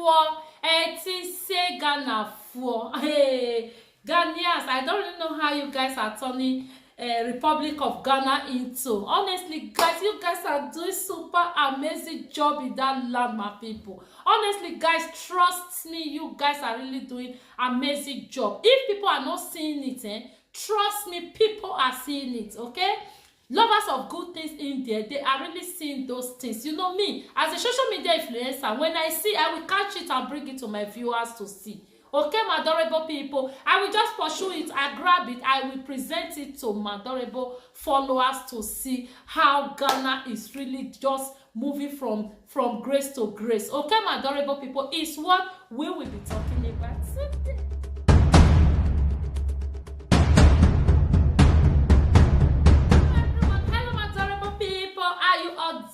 for say Ghana for. Hey, Ghanaians, I don't really know how you guys are turning Republic of Ghana into. Honestly, guys, you guys are doing super amazing job in that land, my people. Honestly, guys, trust me, you guys are really doing amazing job. If people are not seeing it, trust me, people are seeing it, okay? Lovers of good things in there, they are really seeing those things. You know me, as a social media influencer, when I see, I will catch it and bring it to my viewers to see. Okay, my adorable people, I will just pursue it, I grab it, I will present it to my adorable followers to see how Ghana is really just moving from grace to grace. Okay, my adorable people, is what we will be talking about today.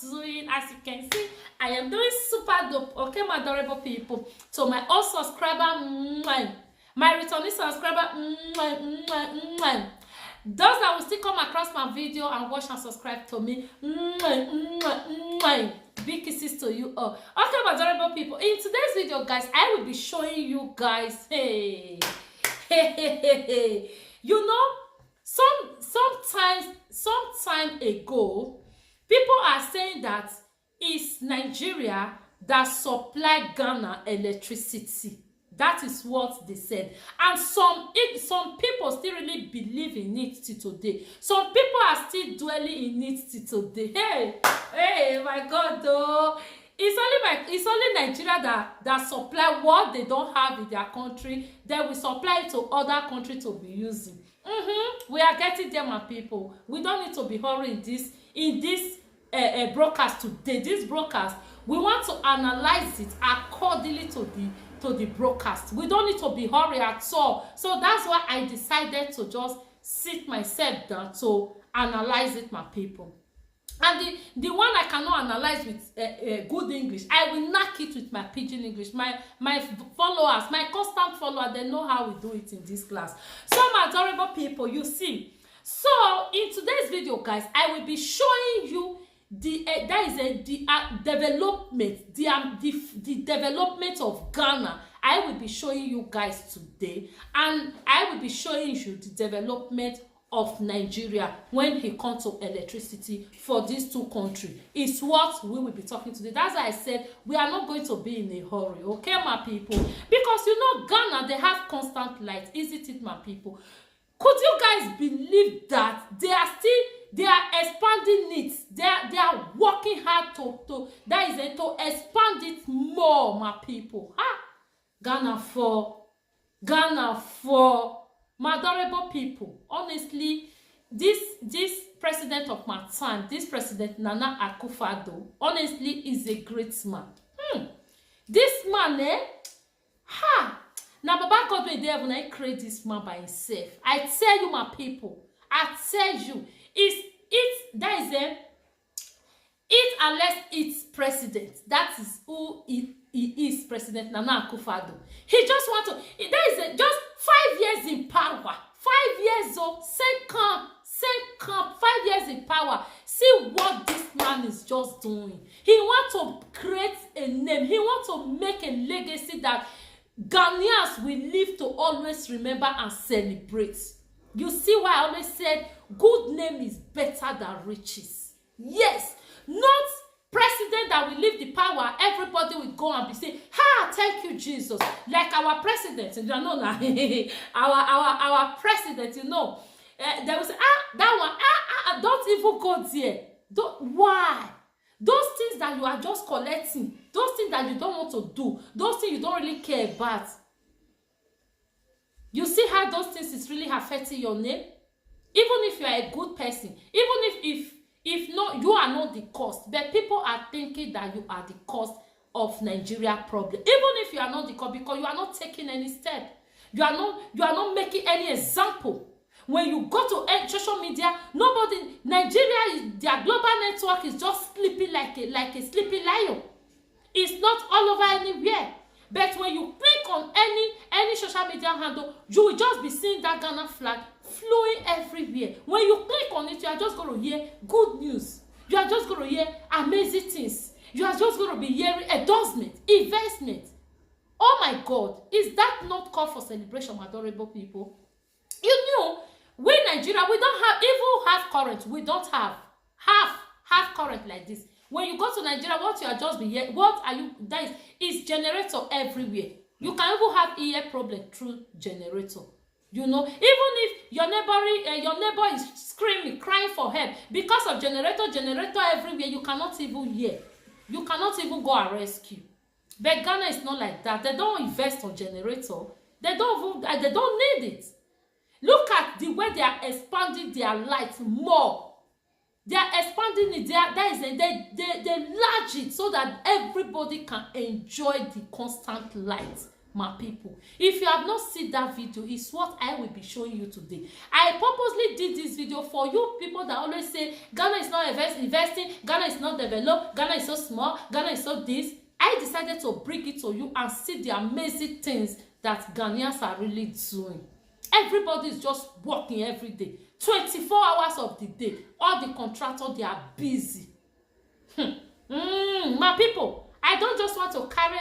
Doing, as you can see, I am doing super dope. Okay, my adorable people, so my old subscriber, my returning subscriber, those that will still come across my video and watch and subscribe to me, big kisses to you all. Okay, my adorable people, in today's video, guys, I will be showing you guys, hey, you know, sometime ago, people are saying that it's Nigeria that supply Ghana electricity. That is what they said. And some people still really believe in it till today. Some people are still dwelling in it till today. Hey, my God, though. It's only Nigeria that supply what they don't have in their country. They will supply it to other countries to be using. We are getting there, my people. We don't need to be hurrying in this broadcast today. This broadcast, we want to analyze it accordingly to the broadcast. We don't need to be hurry at all. So that's why I decided to just sit myself down to analyze it, my people. And the one I cannot analyze with good English, I will knock it with my pidgin English. My followers, my constant followers, they know how we do it in this class. So, my adorable people, you see. So, in today's video, guys, I will be showing you the development, the development of Ghana. I will be showing you guys today, and I will be showing you the development of Nigeria when it comes to electricity for these two countries. Is what we will be talking today. That's why I said we are not going to be in a hurry, okay, my people? Because you know Ghana, they have constant light, isn't it, my people? Could you guys believe that they are expanding it? They are working hard to expand it more, my people. Ghana for my adorable people. Honestly, this president of my time, this president Nana Akufo-Addo, honestly is a great man. This man, now Baba God will there when I create this man by himself. I tell you, my people, I tell you, unless it's president. That is who he is, President Nana Akufo-Addo. He just want to, just 5 years in power. 5 years old, same camp, 5 years in power. See what this man is just doing. He want to create a name. He want to make a legacy that Ghanaians will live to always remember and celebrate. You see why I always said good name is better than riches. Yes, not president that will leave the power, everybody will go and be saying, thank you, Jesus. Like our president, you know, our president, you know, they will say, that one, don't even go there. Why? Those things that you are just collecting, those things that you don't want to do, those things you don't really care about. You see how those things is really affecting your name? Even if you are a good person, even if not, you are not the cause, but people are thinking that you are the cause of Nigeria problem. Even if you are not the cause, because you are not taking any step, you are not making any example. When you go to social media, Nigeria, their global network is just sleeping like a sleeping lion. It's not all over anywhere. But when you click on any social media handle, you will just be seeing that Ghana flag flowing everywhere. When you click on it, you are just going to hear good news. You are just going to hear amazing things. You are just going to be hearing endorsement, investment. Oh my God, is that not call for celebration, adorable people? You know, we Nigeria, we don't have even half current. We don't have half current like this. When you go to Nigeria, what you are just be here, what are you? That is generator everywhere. You can even have ear problem through generator. You know, even if your neighbor is screaming, crying for help because of generator everywhere, you cannot even hear. You cannot even go and rescue. But Ghana is not like that. They don't invest on generator. They don't need it. Look at the way they are expanding their light more. They are expanding it. They enlarge it so that everybody can enjoy the constant light. My people, if you have not seen that video, it's what I will be showing you today. I purposely did this video for you people that always say Ghana is not investing, Ghana is not developed, Ghana is so small, Ghana is so this. I decided to bring it to you and see the amazing things that Ghanaians are really doing. Everybody is just working every day, 24 hours of the day. All the contractors, they are busy. My people, I don't just want to carry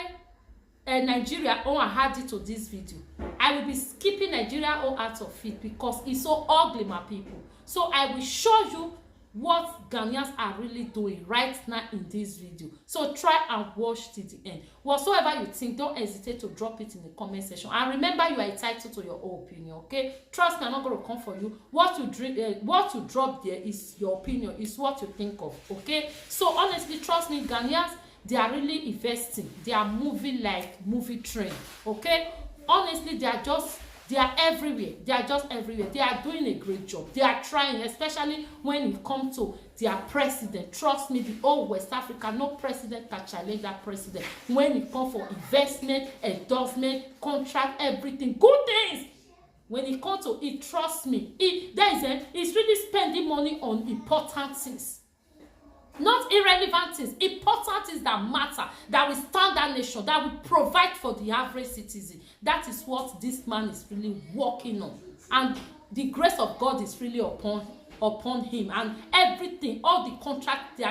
Nigeria on and add it to this video. I will be skipping Nigeria all out of it because it's so ugly, my people. So I will show you what Ghanaians are really doing right now in this video. So try and watch till the end. Whatsoever you think, don't hesitate to drop it in the comment section. And remember, you are entitled to your own opinion, okay? Trust me, I'm not going to come for you. What you drop there is your opinion, is what you think of, okay? So honestly, trust me, Ghanaians, they are really investing. They are moving like movie train, okay? Honestly, they are everywhere. They are just everywhere. They are doing a great job. They are trying, especially when it comes to their president. Trust me, the whole West Africa, no president can challenge that president. When it comes for investment, endorsement, contract, everything, good things. When it comes to it, trust me, it's really spending money on important things. Not irrelevant things, important things that matter, that will stand our nation, that will provide for the average citizen. That is what this man is really working on. And the grace of God is really upon him. And everything, all the contracts,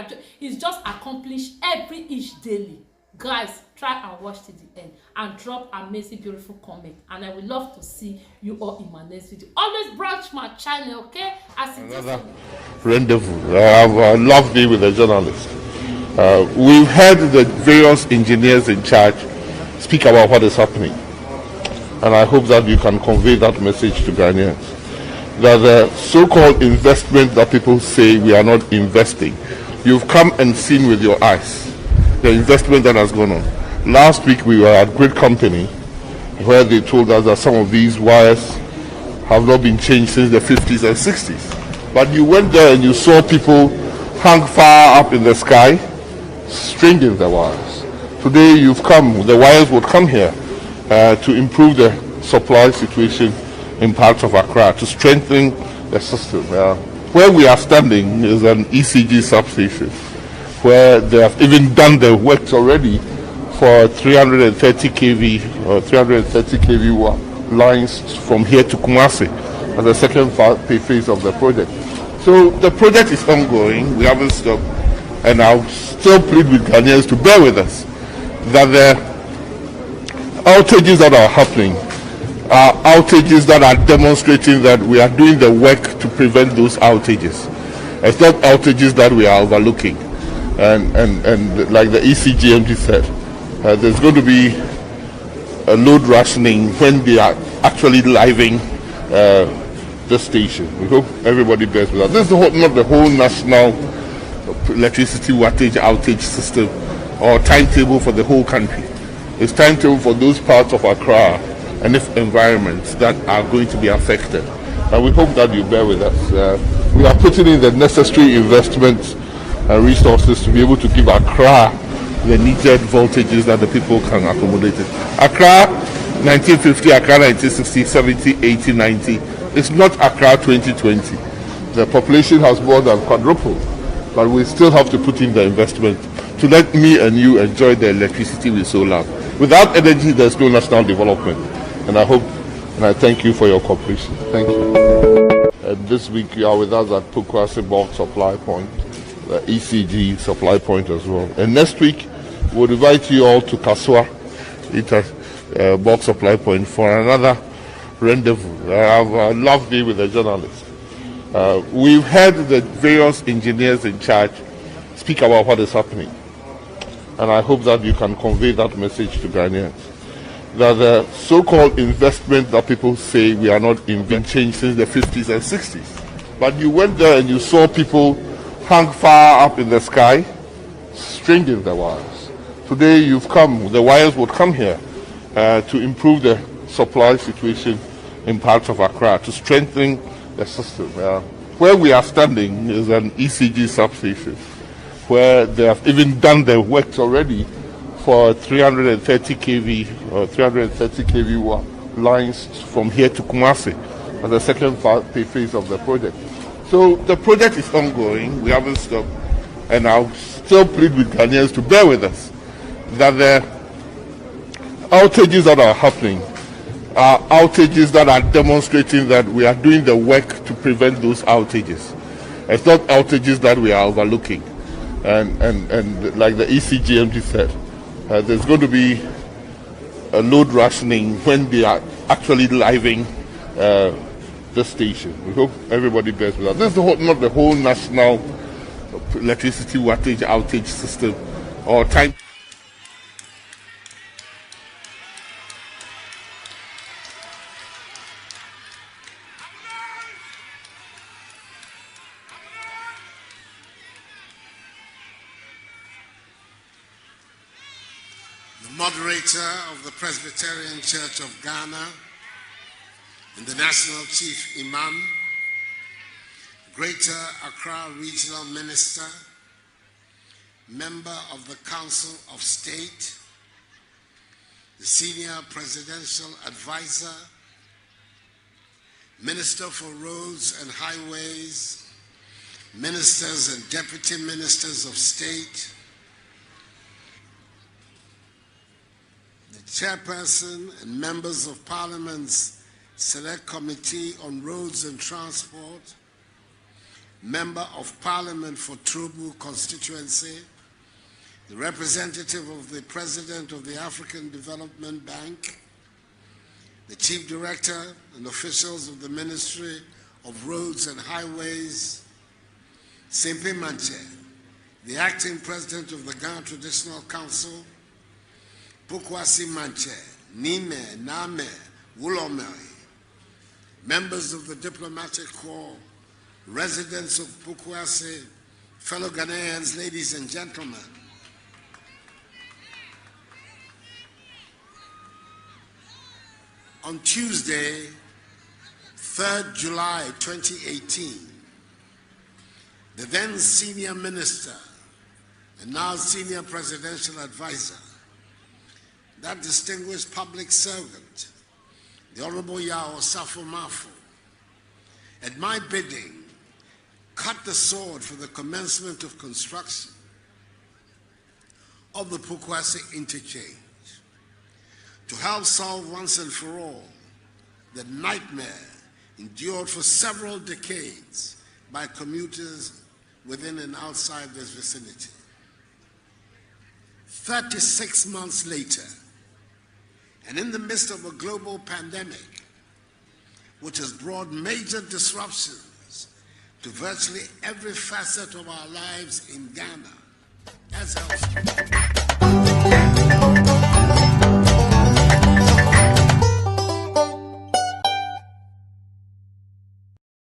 is just accomplished each daily. Guys, try and watch to the end and drop amazing, beautiful comment. And I would love to see you all in my next video. Always branch my channel, okay? As another rendezvous. I've loved being with a journalist. We've heard the various engineers in charge speak about what is happening. And I hope that you can convey that message to Ghanaians. That the so-called investment that people say we are not investing, you've come and seen with your eyes the investment that has gone on. Last week we were at Great Company where they told us that some of these wires have not been changed since the 50s and 60s. But you went there and you saw people hang far up in the sky, stringing the wires. Today you've come, the wires would come here to improve the supply situation in parts of Accra, to strengthen the system. Where we are standing is an ECG substation, where they have even done the works already for 330 kV or 330 kV lines from here to Kumasi as the second phase of the project. So the project is ongoing, we haven't stopped, and I'll still plead with Ghanaians to bear with us, that the outages that are happening are outages that are demonstrating that we are doing the work to prevent those outages. It's not outages that we are overlooking. And like the ECGMD said, there's going to be a load rationing when they are actually living the station. We hope everybody bears with us. This is not the whole national electricity wattage outage system or timetable for the whole country. It's timetable for those parts of Accra and its environments that are going to be affected. And we hope that you bear with us. We are putting in the necessary investments and resources to be able to give Accra the needed voltages that the people can accommodate it. Accra 1950, Accra 1960, 70, 80, 90. It's not Accra 2020. The population has more than quadrupled, but we still have to put in the investment to let me and you enjoy the electricity we so love. Without energy, there's no national development. And I hope and I thank you for your cooperation. Thank you. And this week you are with us at Pukwasi Bulk Supply Point, the ECG supply point as well. And next week we'll invite you all to Kaswa bulk supply point for another rendezvous. I have a love day with the journalists. We've heard the various engineers in charge speak about what is happening, and I hope that you can convey that message to Ghanaians. That the so-called investment that people say we are not in been changed since the 50s and 60s. But you went there and you saw people hang far up in the sky, stringing the wires. Today you've come, the wires would come here to improve the supply situation in parts of Accra, to strengthen the system. Where we are standing is an ECG substation, where they have even done the works already for 330 kV or 330 kV lines from here to Kumasi, as the second phase of the project. So the project is ongoing. We haven't stopped, and I'll still plead with Ghanaians to bear with us. That the outages that are happening are outages that are demonstrating that we are doing the work to prevent those outages. It's not outages that we are overlooking, and like the ECGMD said. There's going to be a load rationing when they are actually living the station. We hope everybody bears with us. This is not the whole national electricity wattage outage system or time. The moderator of the Presbyterian Church of Ghana and the National Chief Imam, Greater Accra Regional Minister, Member of the Council of State, the Senior Presidential Advisor, Minister for Roads and Highways, Ministers and Deputy Ministers of State, the Chairperson and Members of Parliament's Select Committee on Roads and Transport, Member of Parliament for Trobu Constituency, the representative of the President of the African Development Bank, the Chief Director and officials of the Ministry of Roads and Highways, Simpi Manche, the Acting President of the Ghana Traditional Council, Pukwasi Manche, Nime, Name, Wulomeri, members of the Diplomatic Corps, residents of Pukwasi, fellow Ghanaians, ladies and gentlemen. On Tuesday, 3rd July 2018, the then Senior Minister and now Senior Presidential Advisor, that distinguished public servant, the Honorable Yao Safo Mafu, at my bidding, cut the sword for the commencement of construction of the Pukwasi interchange to help solve once and for all the nightmare endured for several decades by commuters within and outside this vicinity. 36 months later, and in the midst of a global pandemic, which has brought major disruptions to virtually every facet of our lives in Ghana, as elsewhere.